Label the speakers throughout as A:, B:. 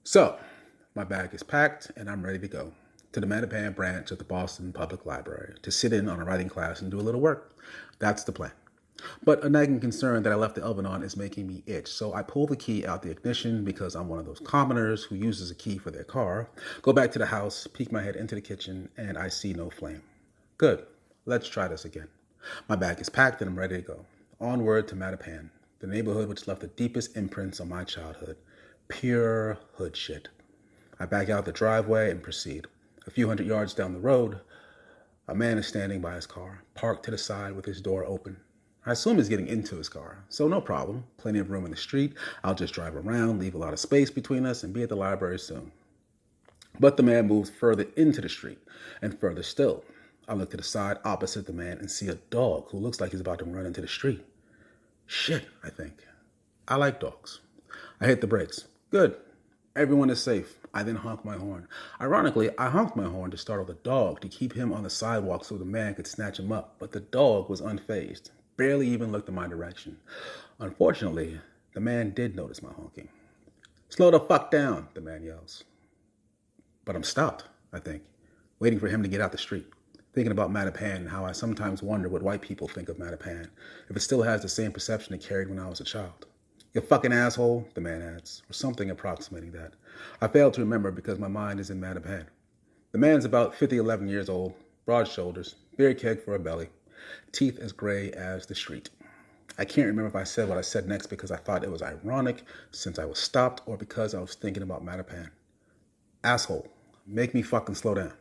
A: So, my bag is packed and I'm ready to go to the Mattapan branch of the Boston Public Library to sit in on a writing class and do a little work. That's the plan. But a nagging concern that I left the oven on is making me itch, so I pull the key out the ignition because I'm one of those commoners who uses a key for their car, go back to the house, peek my head into the kitchen, and I see no flame. Good. Let's try this again. My bag is packed and I'm ready to go. Onward to Mattapan, the neighborhood which left the deepest imprints on my childhood. Pure hood shit. I back out the driveway and proceed. A few hundred yards down the road, a man is standing by his car, parked to the side with his door open. I assume he's getting into his car, so no problem. Plenty of room in the street. I'll just drive around, leave a lot of space between us, and be at the library soon. But the man moves further into the street, and further still. I look to the side opposite the man and see a dog who looks like he's about to run into the street. Shit, I think. I like dogs. I hit the brakes. Good. Everyone is safe. I then honk my horn. Ironically, I honked my horn to startle the dog to keep him on the sidewalk so the man could snatch him up, but the dog was unfazed, barely even looked in my direction. Unfortunately, the man did notice my honking. Slow the fuck down, the man yells. But I'm stopped, I think, waiting for him to get out the street, thinking about Mattapan and how I sometimes wonder what white people think of Mattapan, if it still has the same perception it carried when I was a child. You fucking asshole, the man adds, or something approximating that. I fail to remember because my mind is in Mattapan. The man's about 11 years old, broad shoulders, beer keg for a belly, teeth as gray as the street. I can't remember if I said what I said next because I thought it was ironic since I was stopped or because I was thinking about Mattapan. Asshole, make me fucking slow down.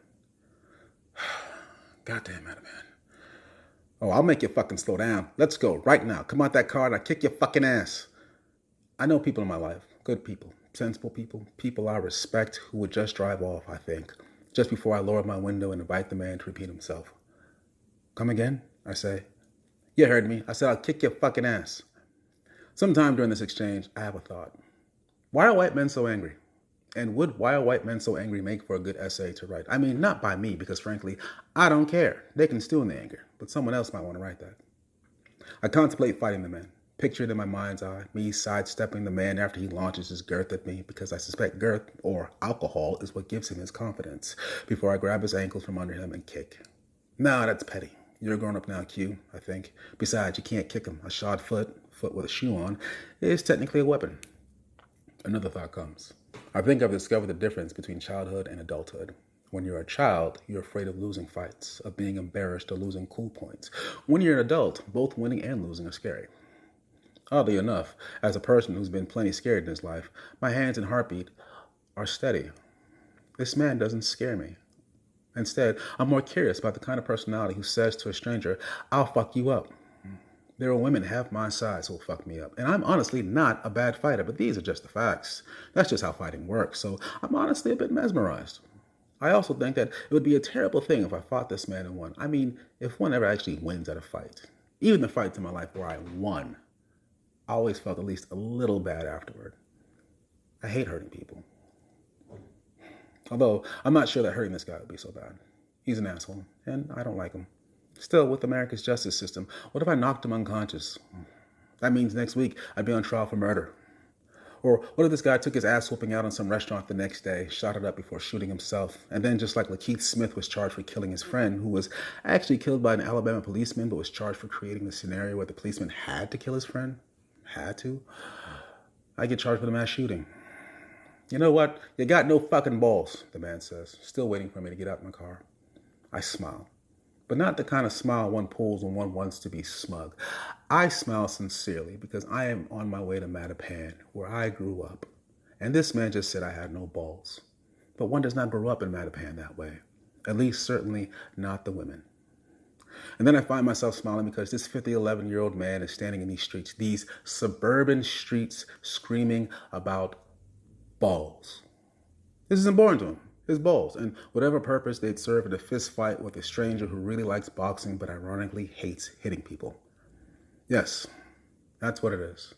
A: Goddamn Mattapan. Oh, I'll make you fucking slow down. Let's go, right now. Come out that car and I'll kick your fucking ass. I know people in my life, good people, sensible people, people I respect who would just drive off, I think, just before I lower my window and invite the man to repeat himself. Come again? I say. You heard me. I said I'll kick your fucking ass. Sometime during this exchange, I have a thought. Why are white men so angry? And would Why Are White Men So Angry make for a good essay to write? I mean, not by me, because frankly, I don't care. They can stew in the anger, but someone else might want to write that. I contemplate fighting the man. Picture it in my mind's eye, me sidestepping the man after he launches his girth at me because I suspect girth, or alcohol, is what gives him his confidence, before I grab his ankles from under him and kick. Nah, that's petty. You're a grown-up now, Q, I think. Besides, you can't kick him. A shod foot with a shoe on, is technically a weapon. Another thought comes. I think I've discovered the difference between childhood and adulthood. When you're a child, you're afraid of losing fights, of being embarrassed or losing cool points. When you're an adult, both winning and losing are scary. Oddly enough, as a person who's been plenty scared in his life, my hands and heartbeat are steady. This man doesn't scare me. Instead, I'm more curious about the kind of personality who says to a stranger, I'll fuck you up. There are women half my size who'll fuck me up. And I'm honestly not a bad fighter, but these are just the facts. That's just how fighting works, so I'm honestly a bit mesmerized. I also think that it would be a terrible thing if I fought this man and won. I mean, if one ever actually wins at a fight. Even the fights in my life where I won, I always felt at least a little bad afterward. I hate hurting people. Although, I'm not sure that hurting this guy would be so bad. He's an asshole, and I don't like him. Still, with America's justice system, what if I knocked him unconscious? That means next week I'd be on trial for murder. Or what if this guy took his ass whooping out in some restaurant the next day, shot it up before shooting himself, and then just like Lakeith Smith was charged for killing his friend, who was actually killed by an Alabama policeman, but was charged for creating the scenario where the policeman had to kill his friend? Had to? I get charged with a mass shooting. You know what? You got no fucking balls, the man says, still waiting for me to get out of my car. I smile. But not the kind of smile one pulls when one wants to be smug. I smile sincerely because I am on my way to Mattapan, where I grew up. And this man just said I had no balls. But one does not grow up in Mattapan that way. At least, certainly, not the women. And then I find myself smiling because this 11-year-old man is standing in these streets, these suburban streets, screaming about balls. This is important to him. His balls, and whatever purpose they'd serve in a fist fight with a stranger who really likes boxing but ironically hates hitting people. Yes, that's what it is.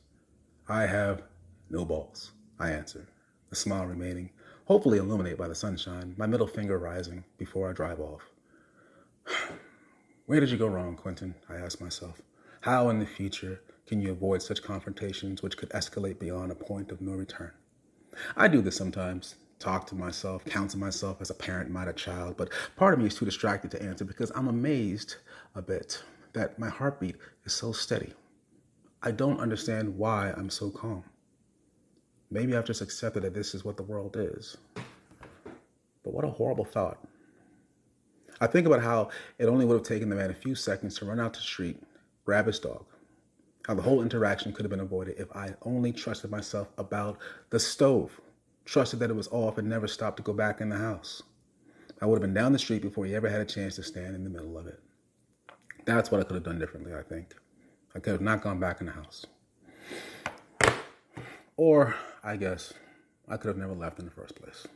A: I have no balls, I answer, the smile remaining, hopefully illuminated by the sunshine, my middle finger rising before I drive off. Where did you go wrong, Quentin? I ask myself. How in the future can you avoid such confrontations which could escalate beyond a point of no return? I do this sometimes, talk to myself, counsel myself as a parent might a child, but part of me is too distracted to answer because I'm amazed a bit that my heartbeat is so steady. I don't understand why I'm so calm. Maybe I've just accepted that this is what the world is. But what a horrible thought. I think about how it only would have taken the man a few seconds to run out the street, grab his dog. How the whole interaction could have been avoided if I only trusted myself about the stove, trusted that it was off and never stopped to go back in the house. I would have been down the street before he ever had a chance to stand in the middle of it. That's what I could have done differently, I think. I could have not gone back in the house. Or, I guess, I could have never left in the first place.